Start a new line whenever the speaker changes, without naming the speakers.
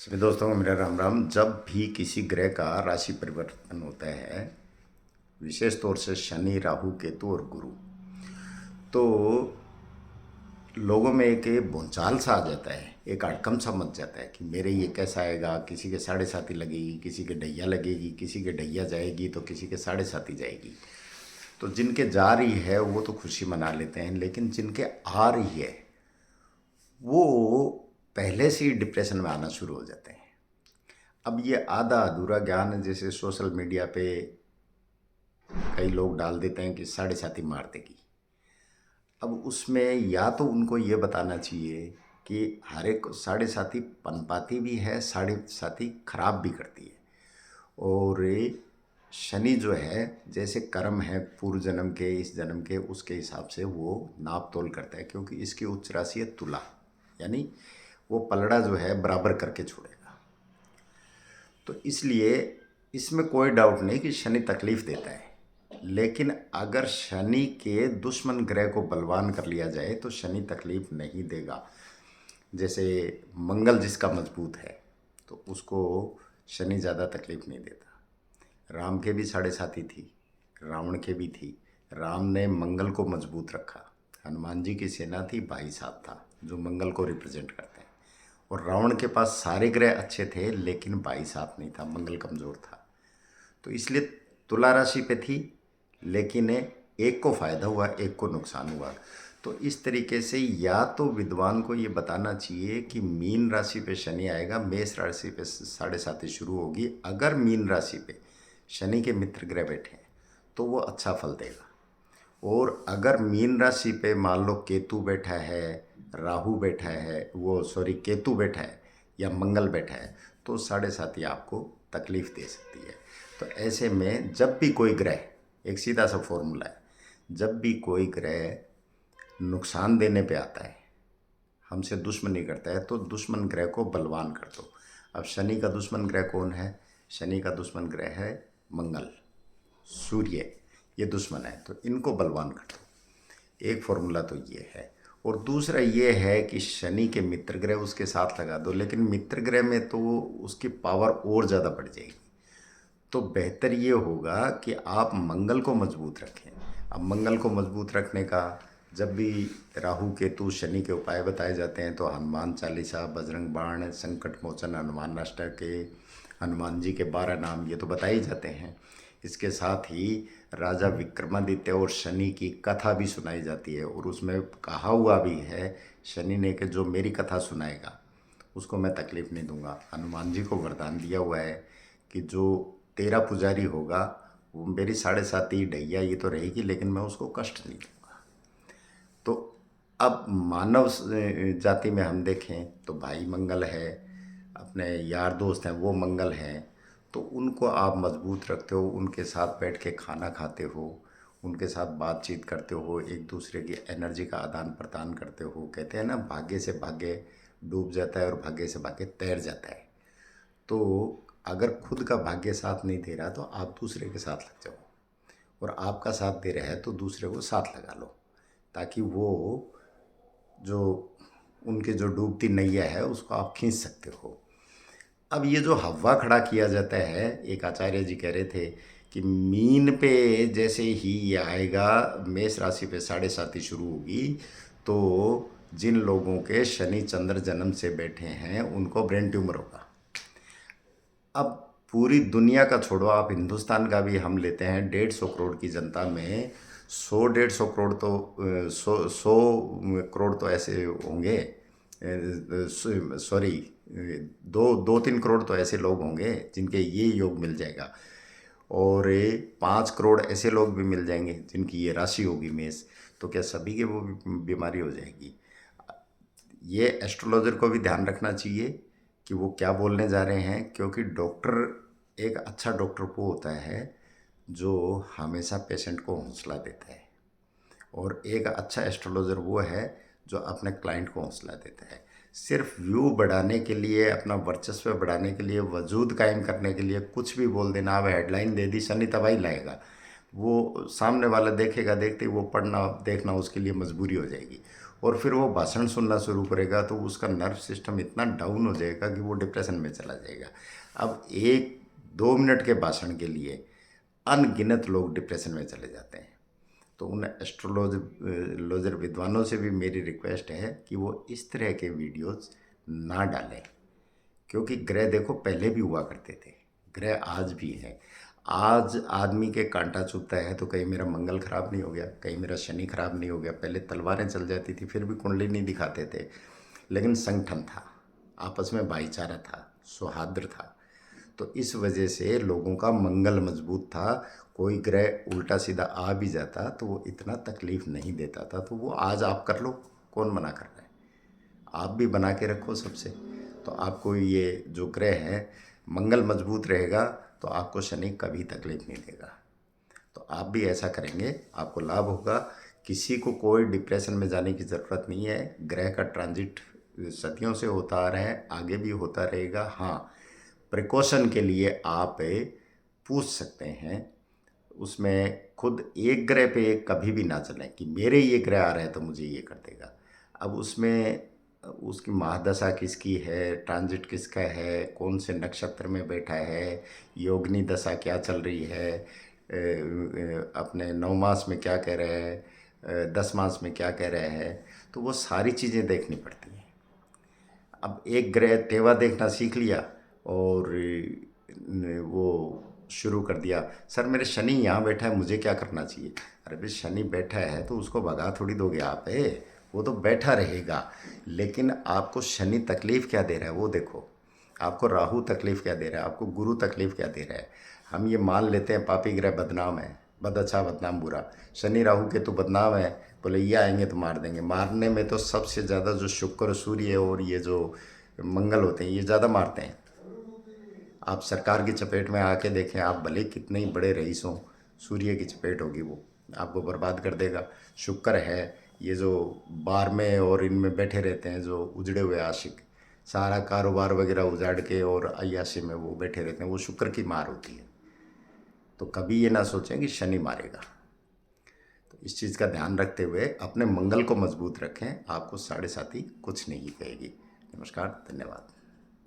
सभी दोस्तों को मेरा राम राम। जब भी किसी ग्रह का राशि परिवर्तन होता है, विशेष तौर से शनि, राहु, केतु और गुरु, तो लोगों में एक भूचाल सा आ जाता है, एक अड़कम सा मच जाता है कि मेरे ये कैसा आएगा। किसी के साढ़े साथी लगेगी, किसी के ढैया लगेगी, किसी के ढैया जाएगी तो किसी के साढ़े साथी जाएगी। तो जिनके जा रही है वो तो खुशी मना लेते हैं, लेकिन जिनके आ रही है वो पहले से ही डिप्रेशन में आना शुरू हो जाते हैं। अब ये आधा अधूरा ज्ञान जैसे सोशल मीडिया पे कई लोग डाल देते हैं कि साढ़े साथी मार देगी। अब उसमें या तो उनको ये बताना चाहिए कि हर एक साढ़े साथी पनपाती भी है, साढ़े साथी खराब भी करती है। और ये शनि जो है, जैसे कर्म है पूर्व जन्म के, इस जन्म के, उसके हिसाब से वो नाप तोल करता है, क्योंकि इसकी उच्च राशि है तुला, यानी वो पलड़ा जो है बराबर करके छोड़ेगा। तो इसलिए इसमें कोई डाउट नहीं कि शनि तकलीफ़ देता है, लेकिन अगर शनि के दुश्मन ग्रह को बलवान कर लिया जाए तो शनि तकलीफ़ नहीं देगा। जैसे मंगल जिसका मजबूत है तो उसको शनि ज़्यादा तकलीफ़ नहीं देता। राम के भी साढ़े साथी थी, रावण के भी थी। राम ने मंगल को मजबूत रखा। हनुमान जी की सेना थी, भाई साहब था जो मंगल को रिप्रेजेंट करते हैं। और रावण के पास सारे ग्रह अच्छे थे, लेकिन भाई साहब नहीं था, मंगल कमज़ोर था। तो इसलिए तुला राशि पे थी, लेकिन एक को फ़ायदा हुआ, एक को नुकसान हुआ। तो इस तरीके से या तो विद्वान को ये बताना चाहिए कि मीन राशि पे शनि आएगा, मेष राशि पे साढ़े साथी शुरू होगी। अगर मीन राशि पे शनि के मित्र ग्रह बैठे हैं तो वो अच्छा फल देगा। और अगर मीन राशि पे मान लो केतु बैठा है, राहु बैठा है, वो सॉरी केतु बैठा है या मंगल बैठा है, तो साढ़े साथी आपको तकलीफ़ दे सकती है। तो ऐसे में जब भी कोई ग्रह, एक सीधा सा फॉर्मूला है, जब भी कोई ग्रह नुकसान देने पे आता है, हमसे दुश्मनी करता है, तो दुश्मन ग्रह को बलवान कर दो। अब शनि का दुश्मन ग्रह कौन है? शनि का दुश्मन ग्रह है मंगल, सूर्य, ये दुश्मन है, तो इनको बलवान कर दो। एक फॉर्मूला तो ये है। और दूसरा ये है कि शनि के मित्र ग्रह उसके साथ लगा दो, लेकिन मित्र ग्रह में तो उसकी पावर और ज़्यादा बढ़ जाएगी। तो बेहतर ये होगा कि आप मंगल को मजबूत रखें। अब मंगल को मजबूत रखने का जब भी राहु केतु शनि के उपाय बताए जाते हैं तो हनुमान चालीसा, बजरंग बाण, संकट मोचन, हनुमान अष्टक के, हनुमान जी के 12 नाम, ये तो बताए जाते हैं। इसके साथ ही राजा विक्रमादित्य और शनि की कथा भी सुनाई जाती है, और उसमें कहा हुआ भी है शनि ने कि जो मेरी कथा सुनाएगा उसको मैं तकलीफ़ नहीं दूंगा। हनुमान जी को वरदान दिया हुआ है कि जो तेरा पुजारी होगा वो मेरी साढ़े साथी ढैया ये तो रहेगी, लेकिन मैं उसको कष्ट नहीं दूंगा। तो अब मानव जाति में हम देखें तो भाई मंगल है, अपने यार दोस्त हैं वो मंगल हैं, तो उनको आप मजबूत रखते हो, उनके साथ बैठ के खाना खाते हो, उनके साथ बातचीत करते हो, एक दूसरे की एनर्जी का आदान प्रदान करते हो। कहते हैं ना, भाग्य से भाग्य डूब जाता है और भाग्य से भाग्य तैर जाता है। तो अगर खुद का भाग्य साथ नहीं दे रहा तो आप दूसरे के साथ लग जाओ, और आपका साथ दे रहा है तो दूसरे को साथ लगा लो, ताकि वो जो उनके जो डूबती नैया है उसको आप खींच सकते हो। अब ये जो हवा खड़ा किया जाता है, एक आचार्य जी कह रहे थे कि मीन पे जैसे ही ये आएगा, मेष राशि पे साढ़े साथी शुरू होगी, तो जिन लोगों के शनि चंद्र जन्म से बैठे हैं उनको ब्रेन ट्यूमर होगा। अब पूरी दुनिया का छोड़ो, आप हिंदुस्तान का भी हम लेते हैं, 150 करोड़ की जनता में 100-150 करोड़ तो 100 करोड़ तो ऐसे होंगे, सॉरी, 2-3 करोड़ तो ऐसे लोग होंगे जिनके ये योग मिल जाएगा, और 5 करोड़ ऐसे लोग भी मिल जाएंगे जिनकी ये राशि होगी मेष। तो क्या सभी के वो बीमारी हो जाएगी? ये एस्ट्रोलॉजर को भी ध्यान रखना चाहिए कि वो क्या बोलने जा रहे हैं, क्योंकि डॉक्टर, एक अच्छा डॉक्टर वो होता है जो हमेशा पेशेंट को हौसला देता है, और एक अच्छा एस्ट्रोलॉजर वो है जो अपने क्लाइंट को हौसला देता है। सिर्फ व्यू बढ़ाने के लिए, अपना वर्चस्व बढ़ाने के लिए, वजूद कायम करने के लिए कुछ भी बोल देना। अब हेडलाइन दे दी, शनि तबाही लाएगा, वो सामने वाला देखेगा, देखते ही वो पढ़ना देखना उसके लिए मजबूरी हो जाएगी। और फिर वो भाषण सुनना शुरू करेगा तो उसका नर्व सिस्टम इतना डाउन हो जाएगा कि वो डिप्रेशन में चला जाएगा। अब 1-2 मिनट के भाषण के लिए अनगिनत लोग डिप्रेशन में चले जाते हैं। तो उन एस्ट्रोलॉजर विद्वानों से भी मेरी रिक्वेस्ट है कि वो इस तरह के वीडियोस ना डालें, क्योंकि ग्रह देखो पहले भी हुआ करते थे, ग्रह आज भी है। आज आदमी के कांटा चुभता है तो कहीं मेरा मंगल खराब नहीं हो गया, कहीं मेरा शनि खराब नहीं हो गया। पहले तलवारें चल जाती थी फिर भी कुंडली नहीं दिखाते थे, लेकिन संगठन था, आपस में भाईचारा था, सौहार्द था। तो इस वजह से लोगों का मंगल मजबूत था। कोई ग्रह उल्टा सीधा आ भी जाता तो वो इतना तकलीफ नहीं देता था। तो वो आज आप कर लो, कौन मना कर रहा है? आप भी बना के रखो सबसे। तो आपको ये जो ग्रह है मंगल मजबूत रहेगा तो आपको शनि कभी तकलीफ नहीं देगा। तो आप भी ऐसा करेंगे, आपको लाभ होगा। किसी को कोई डिप्रेशन में जाने की ज़रूरत नहीं है। ग्रह का ट्रांजिट सदियों से होता आ रहा है, आगे भी होता रहेगा। हाँ, प्रिकॉशन के लिए आप पूछ सकते हैं, उसमें खुद एक ग्रह पे कभी भी ना चलें कि मेरे ये ग्रह आ रहा है तो मुझे ये कर देगा। अब उसमें उसकी महादशा किसकी है, ट्रांजिट किसका है, कौन से नक्षत्र में बैठा है, योगिनी दशा क्या चल रही है, अपने 9 मास में क्या कह रहे हैं, 10 मास में क्या कह रहे हैं, तो वो सारी चीज़ें देखनी पड़ती हैं। अब एक ग्रह तेवा देखना सीख लिया और वो शुरू कर दिया, सर मेरे शनि यहाँ बैठा है मुझे क्या करना चाहिए। अरे भाई शनि बैठा है तो उसको भगा थोड़ी दोगे आप, वो तो बैठा रहेगा। लेकिन आपको शनि तकलीफ़ क्या दे रहा है वो देखो, आपको राहु तकलीफ़ क्या दे रहा है, आपको गुरु तकलीफ़ क्या दे रहा है। हम ये मान लेते हैं पापी ग्रह बदनाम है, बद अच्छा बदनाम बुरा, शनि राहु के तो बदनाम है, बोले ये आएंगे तो मार देंगे। मारने में तो सबसे ज़्यादा जो शुक्र सूर्य और ये जो मंगल होते हैं ये ज़्यादा मारते हैं। आप सरकार की चपेट में आके देखें, आप भले कितने ही बड़े रईस हों, सूर्य की चपेट होगी वो आपको बर्बाद कर देगा। शुक्र है, ये जो बार में और इनमें बैठे रहते हैं जो उजड़े हुए आशिक, सारा कारोबार वगैरह उजाड़ के और अय्याशी में वो बैठे रहते हैं, वो शुक्र की मार होती है। तो कभी ये ना सोचें कि शनि मारेगा। तो इस चीज़ का ध्यान रखते हुए अपने मंगल को मजबूत रखें, आपको साढ़े साथी कुछ नहीं कहेगी। नमस्कार, धन्यवाद।